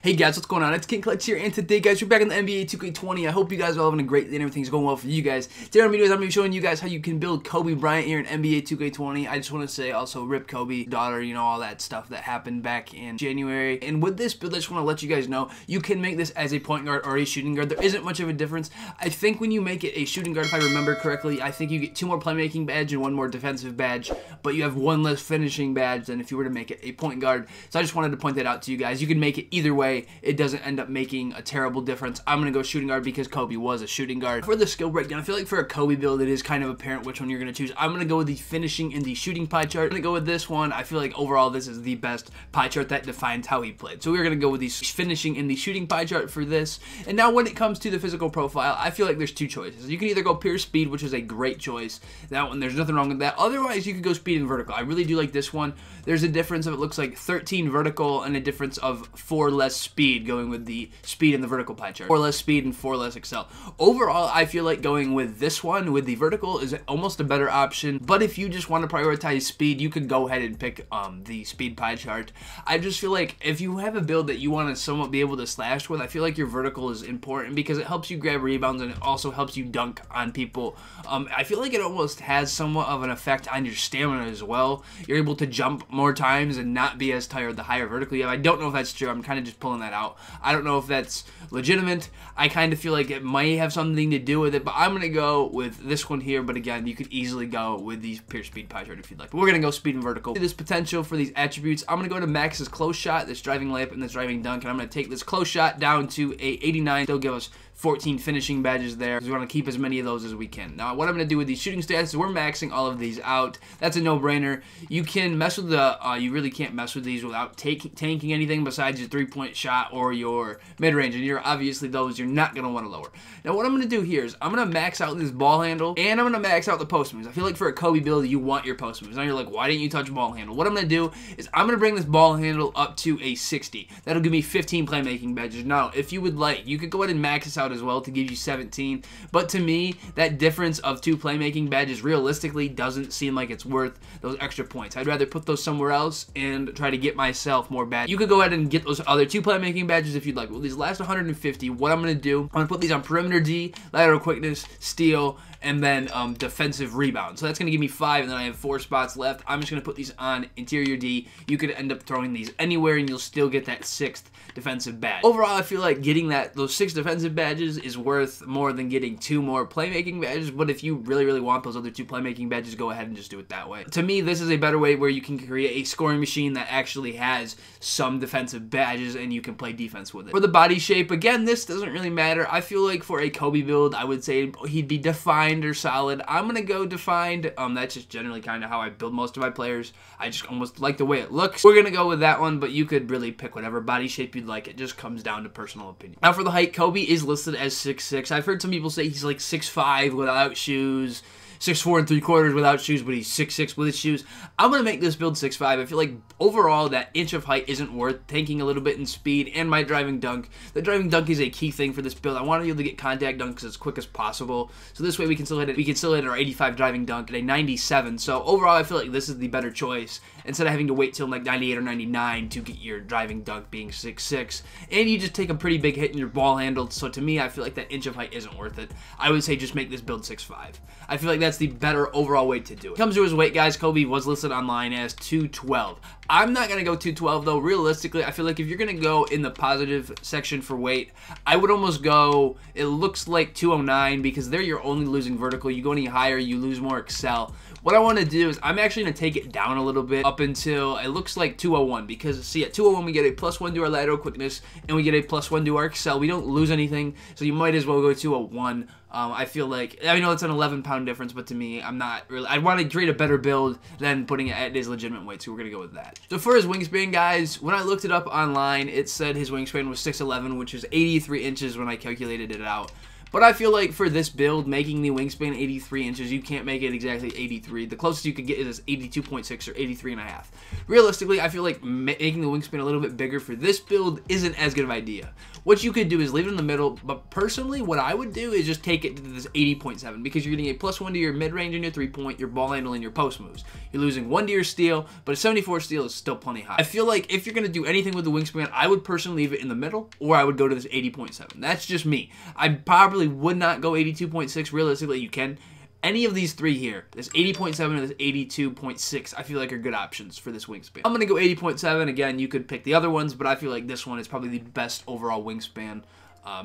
Hey guys, what's going on? It's King Clutch here, and today guys, we're back in the NBA 2K20. I hope you guys are all having a great day and everything's going well for you guys. Today on videos, I'm going to be showing you guys how you can build Kobe Bryant here in NBA 2K20. I just want to say also rip Kobe, daughter, you know, all that stuff that happened back in January. And with this build, I just want to let you guys know, you can make this as a point guard or a shooting guard. There isn't much of a difference. I think when you make it a shooting guard, if I remember correctly, I think you get 2 more playmaking badge and 1 more defensive badge, but you have 1 less finishing badge than if you were to make it a point guard. So I just wanted to point that out to you guys. You can make it either way. It doesn't end up making a terrible difference. I'm going to go shooting guard because Kobe was a shooting guard. For the skill breakdown, I feel like for a Kobe build, it is kind of apparent which one you're going to choose. I'm going to go with the finishing and the shooting pie chart. I'm going to go with this one. I feel like overall this is the best pie chart that defines how he played. So we're going to go with the finishing and the shooting pie chart for this. And now when it comes to the physical profile, I feel like there's 2 choices. You can either go pure speed, which is a great choice. That one, there's nothing wrong with that. Otherwise, you could go speed and vertical. I really do like this one. There's a difference of, it looks like 13 vertical and a difference of 4 less speed going with the speed and the vertical pie chart. 4 less speed and 4 less excel. Overall, I feel like going with this one, with the vertical, is almost a better option. But if you just want to prioritize speed, you could go ahead and pick the speed pie chart. I just feel like if you have a build that you want to somewhat be able to slash with, I feel like your vertical is important because it helps you grab rebounds and it also helps you dunk on people. I feel like it almost has somewhat of an effect on your stamina as well. You're able to jump more times and not be as tired the higher vertical you have. I don't know if that's true. I'm kind of just pulling that out. I don't know if that's legitimate. I kind of feel like it might have something to do with it, but I'm going to go with this one here. But again, you could easily go with these pure speed pie chart if you'd like. But we're going to go speed and vertical. This potential for these attributes, I'm going to go to max's close shot, this driving layup, and this driving dunk, and I'm going to take this close shot down to a 89. They'll give us 14 finishing badges there. We want to keep as many of those as we can. Now, what I'm going to do with these shooting stats is we're maxing all of these out. That's a no-brainer. You can mess with the, you really can't mess with these without tanking anything besides your 3-point shot or your mid-range, and obviously those you're not going to want to lower. Now, what I'm going to do here is I'm going to max out this ball handle, and I'm going to max out the post moves. I feel like for a Kobe build, you want your post moves. Now you're like, why didn't you touch ball handle? What I'm going to do is I'm going to bring this ball handle up to a 60. That'll give me 15 playmaking badges. Now, if you would like, you could go ahead and max this out as well to give you 17, but to me, that difference of 2 playmaking badges realistically doesn't seem like it's worth those extra points. I'd rather put those somewhere else and try to get myself more badges. You could go ahead and get those other 2 playmaking badges if you'd like. Well, these last 150, what I'm going to do, I'm going to put these on perimeter D, lateral quickness, steal, and then defensive rebound. So that's going to give me 5, and then I have 4 spots left. I'm just going to put these on interior D. You could end up throwing these anywhere, and you'll still get that 6th defensive badge. Overall, I feel like getting those 6 defensive badges is worth more than getting 2 more playmaking badges, but if you really, really want those other 2 playmaking badges, go ahead and just do it that way. To me, this is a better way where you can create a scoring machine that actually has some defensive badges, and you can play defense with it. For the body shape, again, this doesn't really matter. I feel like for a Kobe build, I would say he'd be defined or solid. I'm going to go defined. That's just generally kind of how I build most of my players. I just almost like the way it looks. We're going to go with that one, but you could really pick whatever body shape you'd like. It just comes down to personal opinion. Now for the height, Kobe is listed as 6'6". I've heard some people say he's like 6'5" without shoes, 6'4 3/4 without shoes, but he's 6'6" with his shoes. I'm going to make this build 6'5". I feel like overall that inch of height isn't worth tanking a little bit in speed and my driving dunk. The driving dunk is a key thing for this build. I want to be able to get contact dunks as quick as possible. So this way we can still hit it. We can still hit our 85 driving dunk at a 97. So overall I feel like this is the better choice instead of having to wait till like 98 or 99 to get your driving dunk being 6'6". And you just take a pretty big hit in your ball handle. So to me, I feel like that inch of height isn't worth it. I would say just make this build 6'5". I feel like that's the better overall way to do it. When it comes to his weight, guys, Kobe was listed online as 212. I'm not going to go 212 though. Realistically, I feel like if you're going to go in the positive section for weight, I would almost go, it looks like 209 because there you're only losing vertical. You go any higher, you lose more excel. What I want to do is I'm actually going to take it down a little bit up until it looks like 201 because see at 201 we get a +1 to our lateral quickness and we get a +1 to our excel. We don't lose anything, so you might as well go 201. I feel like, I know it's an 11-pound difference, but to me, I'm not really, I want to create a better build than putting it at his legitimate weight, so we're going to go with that. So for his wingspan, guys, when I looked it up online, it said his wingspan was 6'11", which is 83 inches when I calculated it out. But I feel like for this build, making the wingspan 83 inches, you can't make it exactly 83. The closest you could get is 82.6 or 83.5. Realistically, I feel like making the wingspan a little bit bigger for this build isn't as good of an idea. what you could do is leave it in the middle, but personally, what I would do is just take it to this 80.7 because you're getting a +1 to your mid-range and your 3-point, your ball handle, and your post moves. You're losing 1 to your steal, but a 74 steal is still plenty high. I feel like if you're going to do anything with the wingspan, I would personally leave it in the middle, or I would go to this 80.7. That's just me. I probably would not go 82.6. Realistically, you can. Any of these three here, this 80.7 or this 82.6, I feel like are good options for this wingspan. I'm going to go 80.7. Again, you could pick the other ones, but I feel like this one is probably the best overall wingspan.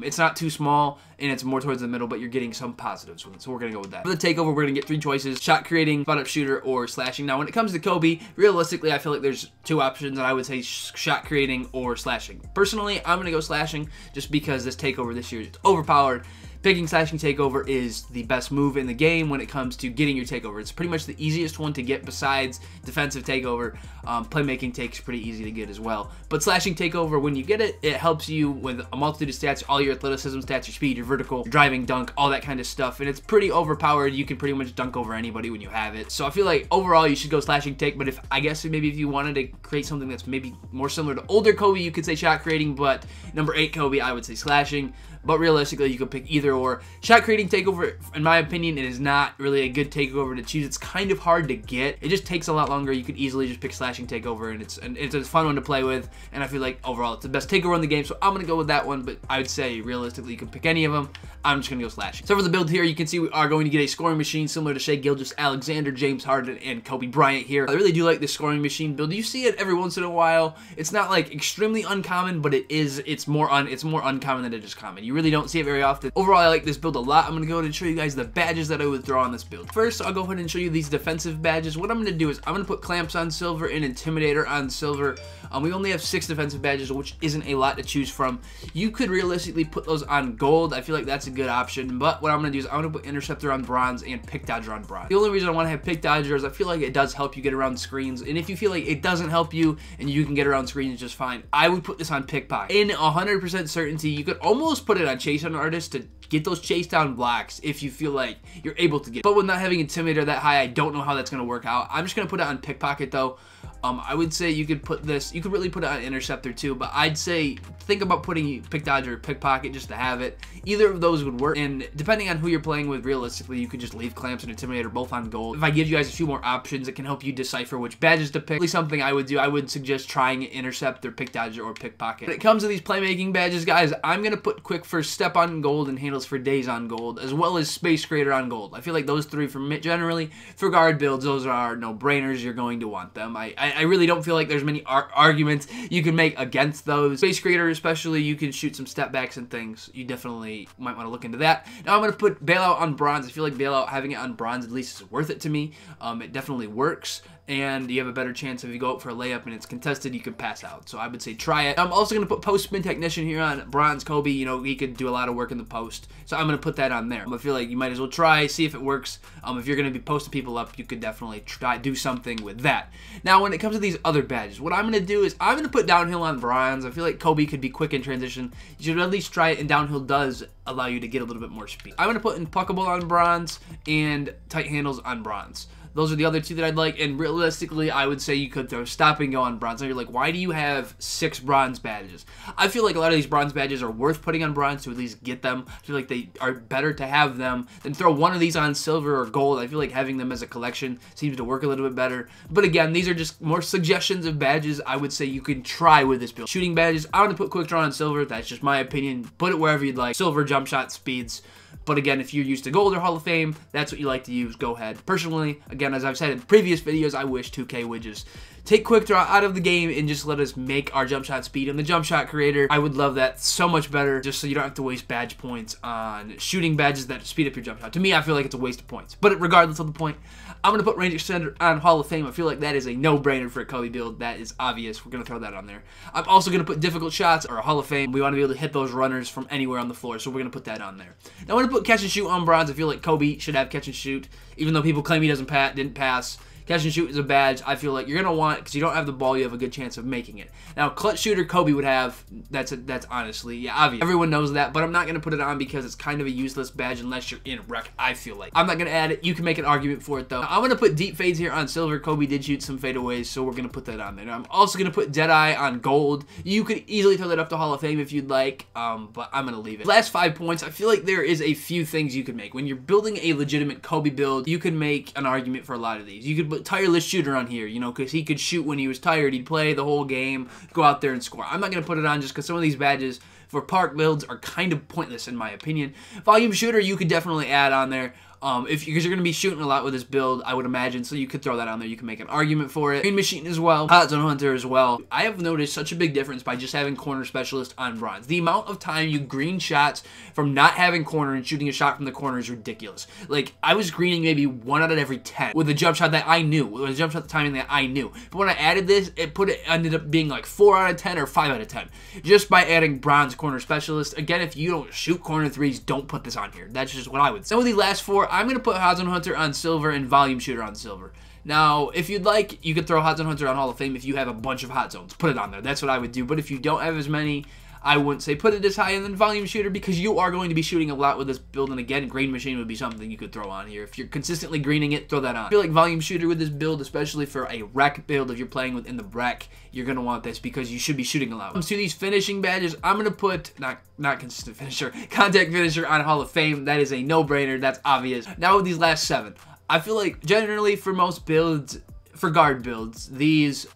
It's not too small, and it's more towards the middle, but you're getting some positives with it, so we're going to go with that. For the takeover, we're going to get 3 choices: shot creating, spot up shooter, or slashing. Now, when it comes to Kobe, realistically, I feel like there's 2 options, and I would say shot creating or slashing. Personally, I'm going to go slashing just because this takeover this year is overpowered. Picking slashing takeover is the best move in the game when it comes to getting your takeover. It's pretty much the easiest one to get besides defensive takeover. Playmaking takes pretty easy to get as well. But slashing takeover, when you get it, it helps you with a multitude of stats, all your athleticism stats, your speed, your vertical, your driving, dunk, all that kind of stuff. And it's pretty overpowered. You can pretty much dunk over anybody when you have it. So I feel like overall you should go slashing take, but I guess maybe if you wanted to create something that's maybe more similar to older Kobe, you could say shot creating, but number 8 Kobe, I would say slashing. But realistically, you could pick either or. Shot creating takeover, in my opinion, it is not really a good takeover to choose. It's kind of hard to get. It just takes a lot longer. You could easily just pick slashing takeover, and it's a fun one to play with. And I feel like overall, it's the best takeover in the game. So I'm gonna go with that one. But I would say realistically, you can pick any of them. I'm just gonna go slashing. So for the build here, you can see we are going to get a scoring machine similar to Shai Gilgeous-Alexander, James Harden, and Kobe Bryant here. I really do like this scoring machine build. You see it every once in a while. It's not like extremely uncommon, but it's more uncommon than it is common. You really don't see it very often. Overall, I like this build a lot. I'm going to go ahead and show you guys the badges that I would throw on this build. First, I'll go ahead and show you these defensive badges. What I'm going to do is I'm going to put Clamps on silver and Intimidator on silver. We only have 6 defensive badges, which isn't a lot to choose from. You could realistically put those on gold. I feel like that's a good option, but what I'm going to do is I'm going to put Interceptor on bronze and Pick Dodger on bronze. The only reason I want to have Pick Dodger is I feel like it does help you get around screens, and if you feel like it doesn't help you and you can get around screens just fine, I would put this on Pickpocket. In 100% certainty, you could almost put it on Chase on Artist to get those chase down blocks if you feel like you're able to get it. But with not having Intimidator that high, I don't know how that's going to work out. I'm just going to put it on Pickpocket though. I would say you could put this, you could really put it on Interceptor too, but I'd say think about putting Pick Dodger or Pickpocket just to have it. Either of those would work, and depending on who you're playing with, realistically, you could just leave Clamps and Intimidator both on gold. If I give you guys a few more options, it can help you decipher which badges to pick. Really something I would do, I would suggest trying Interceptor, Pick Dodger, or Pickpocket. When it comes to these playmaking badges, guys, I'm going to put Quick First Step on gold and Handles for Days on gold, as well as Space Creator on gold. I feel like those 3 generally, for guard builds, those are no-brainers. You're going to want them. I really don't feel like there's many arguments you can make against those. Space Creator especially, you can shoot some step backs and things. You definitely might want to look into that. Now I'm going to put Bailout on bronze. I feel like Bailout, having it on bronze at least, is worth it to me. It definitely works, and you have a better chance if you go out for a layup and it's contested, you can pass out. So I would say try it. I'm also going to put Post Spin Technician here on bronze Kobe. You know, he could do a lot of work in the post, so I'm going to put that on there. I feel like you might as well try, see if it works. If you're going to be posting people up, you could definitely do something with that. Now when it comes to these other badges, what I'm going to do is I'm going to put Downhill on bronze. I feel like Kobe could be quick in transition. You should at least try it, and Downhill does allow you to get a little bit more speed. I'm going to put Impeccable on bronze and Tight Handles on bronze. Those are the other 2 that I'd like, and realistically, I would say you could throw Stop and Go on bronze. Now you're like, why do you have 6 bronze badges? I feel like a lot of these bronze badges are worth putting on bronze to at least get them. I feel like they are better to have them than throw one of these on silver or gold. I feel like having them as a collection seems to work a little bit better. But again, these are just more suggestions of badges I would say you can try with this build. Shooting badges, I want to put Quick Draw on silver. That's just my opinion. Put it wherever you'd like. Silver, jump shot, speeds. But again, if you're used to gold or Hall of Fame, that's what you like to use, go ahead. Personally, again, as I've said in previous videos, I wish 2K would just take Quick Draw out of the game and just let us make our jump shot speed and the jump shot creator. I would love that so much better, just so you don't have to waste badge points on shooting badges that speed up your jump shot. To me, I feel like it's a waste of points. But regardless of the point, I'm going to put Range Extender on Hall of Fame. I feel like that is a no-brainer for a Kobe build. That is obvious. We're going to throw that on there. I'm also going to put Difficult Shots or Hall of Fame. We want to be able to hit those runners from anywhere on the floor, so we're going to put that on there. Now I'm going to put Catch and Shoot on bronze. I feel like Kobe should have Catch and Shoot, even though people claim he didn't pass. Catch and shoot is a badge I feel like you're going to want because you don't have the ball, you have a good chance of making it. Now, clutch shooter Kobe would have, that's honestly, yeah, obvious. Everyone knows that, but I'm not going to put it on because it's kind of a useless badge unless you're in rec, I feel like. I'm not going to add it. You can make an argument for it, though. Now, I'm going to put deep fades here on silver. Kobe did shoot some fadeaways, so we're going to put that on there. Now, I'm also going to put Deadeye on gold. You could easily throw that up to Hall of Fame if you'd like, but I'm going to leave it. Last 5 points, I feel like there is a few things you could make. When you're building a legitimate Kobe build, you can make an argument for a lot of these. You could put tireless shooter on here, you know, because he could shoot when he was tired. He'd play the whole game, go out there and score. I'm not going to put it on just because some of these badges for park builds are kind of pointless in my opinion. Volume shooter, you could definitely add on there. Because you're going to be shooting a lot with this build, I would imagine, so you could throw that on there. You can make an argument for it. Green Machine as well. Hot Zone Hunter as well. I have noticed such a big difference by just having Corner Specialist on bronze. The amount of time you green shots from not having corner and shooting a shot from the corner is ridiculous. Like, I was greening maybe 1 out of every 10 with a jump shot that I knew. With a jump shot timing that I knew. But when I added this, it ended up being like 4 out of 10 or 5 out of 10. Just by adding bronze Corner Specialist. Again, if you don't shoot corner threes, don't put this on here. That's just what I would say. So with the last 4, I'm going to put Hot Zone Hunter on silver and Volume Shooter on silver. Now, if you'd like, you could throw Hot Zone Hunter on Hall of Fame if you have a bunch of hot zones. Put it on there. That's what I would do. But if you don't have as many, I wouldn't say put it as high. And then Volume Shooter, because you are going to be shooting a lot with this build. And again, Green Machine would be something you could throw on here. If you're consistently greening it, throw that on. I feel like Volume Shooter with this build, especially for a rec build, if you're playing within the rec, you're going to want this because you should be shooting a lot. When it comes to these finishing badges, I'm going to put, not consistent finisher, contact finisher on Hall of Fame. That is a no-brainer. That's obvious. Now with these last 7. I feel like generally for most builds, for guard builds, these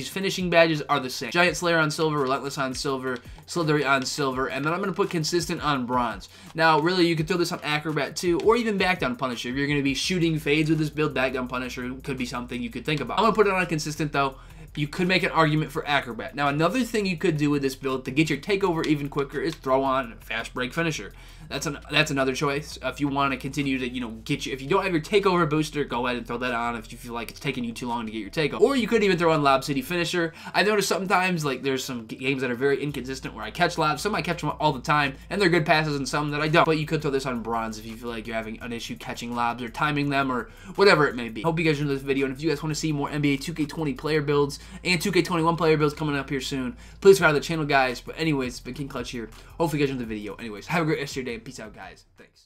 finishing badges are the same. Giant Slayer on silver, Relentless on silver, Slithery on silver, and then I'm going to put Consistent on bronze. Now, really, you could throw this on Acrobat too, or even Back Down Punisher. If you're going to be shooting fades with this build, Back Down Punisher could be something you could think about. I'm going to put it on Consistent though. You could make an argument for Acrobat. Now, another thing you could do with this build to get your takeover even quicker is throw on Fast Break Finisher. That's another choice. If you want to continue to, get you, if you don't have your takeover booster, go ahead and throw that on if you feel like it's taking you too long to get your takeover. Or you could even throw on Lob City Finisher. I noticed sometimes, like, there's some games that are very inconsistent where I catch lobs. Some I catch them all the time, and they're good passes, and some that I don't. But you could throw this on bronze if you feel like you're having an issue catching lobs or timing them or whatever it may be. Hope you guys enjoyed this video, and if you guys want to see more NBA 2K20 player builds and 2K21 player builds coming up here soon, please subscribe to the channel, guys. But anyways, it's been King Clutch here. Hopefully you guys enjoyed the video. Anyways, have a great rest of your day, and peace out, guys. Thanks.